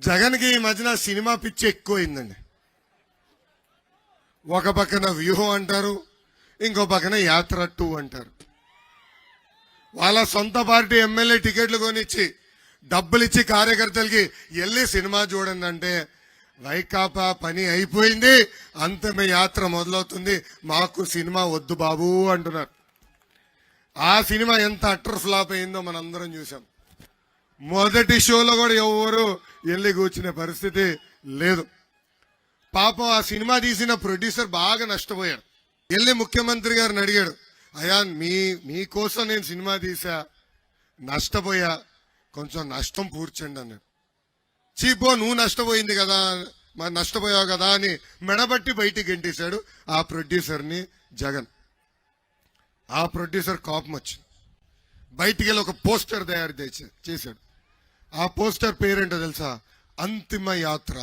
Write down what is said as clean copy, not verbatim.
జగన్కి ఈ మధ్యన సినిమా పిచ్చి ఎక్కువైందండి. ఒక పక్కన వ్యూహం అంటారు, ఇంకో పక్కన యాత్ర 2 అంటారు. వాళ్ళ సొంత పార్టీ ఎమ్మెల్యే టికెట్లు కొనిచ్చి డబ్బులు ఇచ్చి కార్యకర్తలకి వెళ్ళి సినిమా చూడండి అంటే వైకాపా పని అయిపోయింది, అంతమే యాత్ర మొదలవుతుంది, మాకు సినిమా వద్దు బాబు అంటున్నారు. ఆ సినిమా ఎంత అట్టర్ ఫ్లాప్ అయిందో మనందరం చూసాం. మొదటి షోలో కూడా ఎవరు వెళ్ళి కూర్చునే పరిస్థితి లేదు. పాపం ఆ సినిమా తీసిన ప్రొడ్యూసర్ బాగా నష్టపోయాడు. వెళ్ళి ముఖ్యమంత్రి గారిని అడిగాడు, అయ్యా మీకోసం నేను సినిమా తీసా, నష్టపోయా, కొంచెం నష్టం పూడ్చండి అన్నాడు. చీపో నువ్వు నష్టపోయింది కదా, మరి నష్టపోయావు కదా అని మెడబట్టి బయటికి గెంటేశాడు ఆ ప్రొడ్యూసర్ని జగన్. ఆ ప్రొడ్యూసర్ కోపం వచ్చింది, బయటికి వెళ్ళి ఒక పోస్టర్ తయారు చేశాడు. ఆ పోస్టర్ పేరేంటో తెలుసా? అంతిమ యాత్ర.